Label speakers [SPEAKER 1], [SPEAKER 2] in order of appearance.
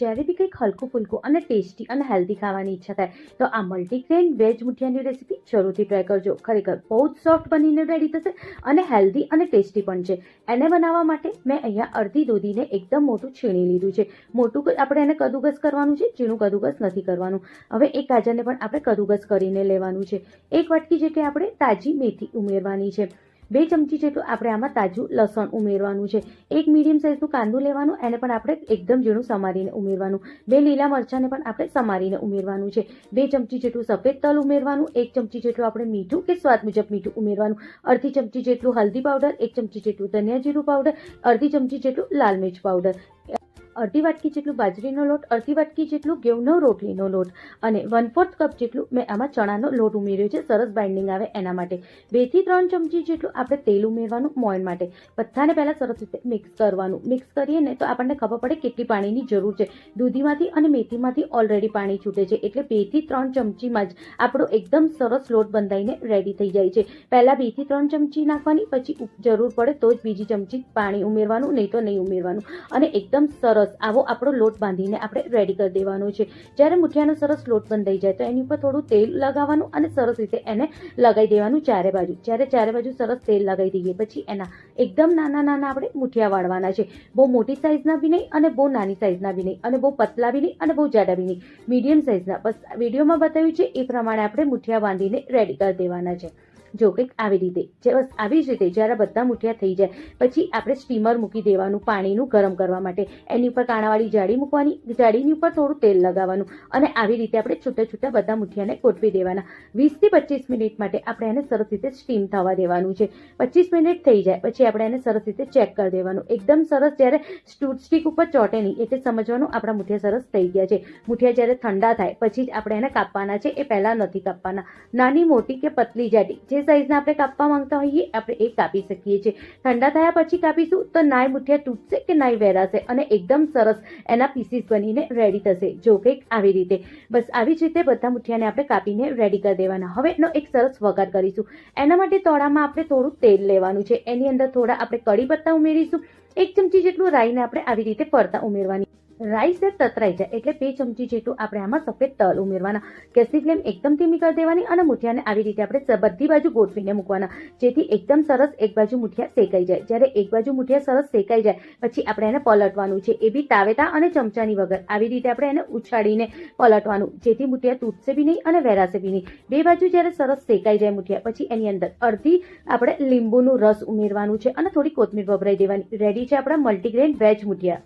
[SPEAKER 1] જ્યારે બી કંઈક હલકું ફૂલકું અને ટેસ્ટી અને હેલ્ધી ખાવાની ઈચ્છા થાય તો આ મલ્ટીગ્રેન વેજ મુઠિયાની રેસીપી જરૂરથી ટ્રાય કરજો. ખરેખર બહુ જ સોફ્ટ બનીને રેડી થશે અને હેલ્ધી અને ટેસ્ટી પણ છે. એને બનાવવા માટે મેં અહીંયા અડધી દૂધીને એકદમ મોટું છીણી લીધું છે. મોટું આપણે એને કદુકસ કરવાનું છે, ઝીણું કદુકસ નથી કરવાનું. હવે એક ગાજરને પણ આપણે કદુકસ કરીને લેવાનું છે. એક વાટકી જેટલી આપણે તાજી મેથી ઉમેરવાની છે. 2 ચમચી જેટલું આપણે આમાં તાજું લસણ ઉમેરવાનું છે. એક મીડિયમ સાઇઝનું કાંદું લેવાનું, એને પણ આપણે એકદમ ઝીણું સમારીને ઉમેરવાનું. 2 લીલા મરચાંને પણ આપણે સમારીને ઉમેરવાનું છે. 2 ચમચી જેટલું સફેદ તલ ઉમેરવાનું. 1 ચમચી જેટલું આપણે મીઠું કે સ્વાદ મુજબ મીઠું ઉમેરવાનું. અડધી ચમચી જેટલું હલ્દી પાવડર, 1 ચમચી જેટલું ધનિયા જીરું પાવડર, અડધી ચમચી જેટલું લાલ મિર્ચ પાવડર, અડધી વાટકી જેટલું બાજરીનો લોટ, અડધી વાટકી જેટલું ઘઉંનો રોટલીનો લોટ અને 1/4 કપ જેટલું મેં આમાં ચણાનો લોટ ઉમેર્યો છે સરસ બાઇન્ડિંગ આવે એના માટે. 2 થી 3 ચમચી જેટલું આપણે તેલ ઉમેરવાનું મોયણ માટે. બધાને પહેલાં સરસ રીતે મિક્સ કરવાનું. મિક્સ કરીએ ને તો આપણને ખબર પડે કેટલી પાણીની જરૂર છે. દૂધીમાંથી અને મેથીમાંથી ઓલરેડી પાણી છૂટે છે, એટલે 2 થી 3 ચમચીમાં જ આપણો એકદમ સરસ લોટ બંધાઈને રેડી થઈ જાય છે. પહેલાં 2 થી 3 ચમચી નાખવાની, પછી જરૂર પડે તો જ બીજી ચમચી પાણી ઉમેરવાનું, નહીં તો નહીં ઉમેરવાનું. અને એકદમ સરસ આવો આપણો લોટ બાંધીને આપણે રેડી કરી દેવાનો છે. જ્યારે મુઠિયાનો સરસ લોટ બંધાઈ જાય તો એની ઉપર થોડું તેલ લગાવવાનું અને સરસ રીતે એને લગાવી દેવાનું ચારે બાજુ. જ્યારે ચારે બાજુ સરસ તેલ લગાવી દઈએ પછી એના એકદમ નાના નાના આપણે મુઠિયા વાળવાના છે. બહુ મોટી સાઇઝના બી નહીં અને બહુ નાની સાઇઝના બી નહીં અને બહુ પતલા બી નહીં અને બહુ જાડા બી નહીં, મીડિયમ સાઇઝના. બસ વિડીયોમાં બતાવ્યું છે એ પ્રમાણે આપણે મુઠિયા બાંધીને રેડી કરી દેવાના છે. જો કંઈક આવી રીતે, બસ આવી જ રીતે જ્યારે બધા મુઠિયા થઈ જાય પછી આપણે સ્ટીમર મૂકી દેવાનું પાણીનું ગરમ કરવા માટે. એની ઉપર કાણાવાળી જાળી મૂકવાની, જાળીની ઉપર થોડું તેલ લગાવવાનું અને આવી રીતે આપણે છૂટા છૂટા બધા મુઠિયાને ગોઠવી દેવાના. 20 થી 25 મિનિટ માટે આપણે એને સરસ રીતે સ્ટીમ થવા દેવાનું છે. 25 મિનિટ થઈ જાય પછી આપણે એને સરસ રીતે ચેક કરી દેવાનું. એકદમ સરસ જ્યારે સ્ટીક ઉપર ચોટે નહીં એટલે સમજવાનું આપણા મુઠિયા સરસ થઈ ગયા છે. મુઠિયા જ્યારે ઠંડા થાય પછી જ આપણે એને કાપવાના છે, એ પહેલાં નથી કાપવાના. નાની મોટી કે પતલી જાડી જે સાઈઝના આપણે કાપવા માંગતા હોઈએ આપણે એ કાપી શકીએ છીએ. ઠંડા થયા પછી કાપીશું તો નાય મુઠિયા તૂટશે કે નાય વેરાશે અને એકદમ સરસ એના પીસીસ બનીને રેડી થશે. જો કંઈક આવી રીતે, બસ આવી જ રીતે બધા મુઠિયાને આપણે કાપીને રેડી કરી દેવાના. હવે એનો એક સરસ વઘાર કરીશું. એના માટે તળામાં આપણે થોડું તેલ લેવાનું છે. એની અંદર થોડા આપણે કડી પત્તા ઉમેરીશું. 1 ચમચી જેટલું રાઈને આપણે આવી રીતે ફરતા ઉમેરવાની. રાઈ સે તતરાઈ જાય એટલે 2 ચમચી જેટલું આપણે આમાં સફેદ તલ ઉમેરવાના. ગેસની ફ્લેમ એકદમ ધીમી કરી દેવાની અને મુઠિયાને આવી રીતે આપણે બધી બાજુ ગોઠવીને મૂકવાના, જેથી એકદમ સરસ એક બાજુ મુઠિયા શેકાઈ જાય. જ્યારે એક બાજુ મુઠિયા સરસ શેકાઈ જાય પછી આપણે એને પલટવાનું છે, એ બી તાવેતા અને ચમચાની વગર. આવી રીતે આપણે એને ઉછાળીને પલટવાનું, જેથી મુઠિયા તૂટશે બી નહીં અને વેરાશે બી નહીં. 2 બાજુ જ્યારે સરસ શેકાઈ જાય મુઠિયા પછી એની અંદર અડધી આપણે લીંબુનું રસ ઉમેરવાનું છે અને થોડી કોથમીર વપરાઈ દેવાની. રેડી છે આપણા મલ્ટીગ્રેન વેજ મુઠિયા.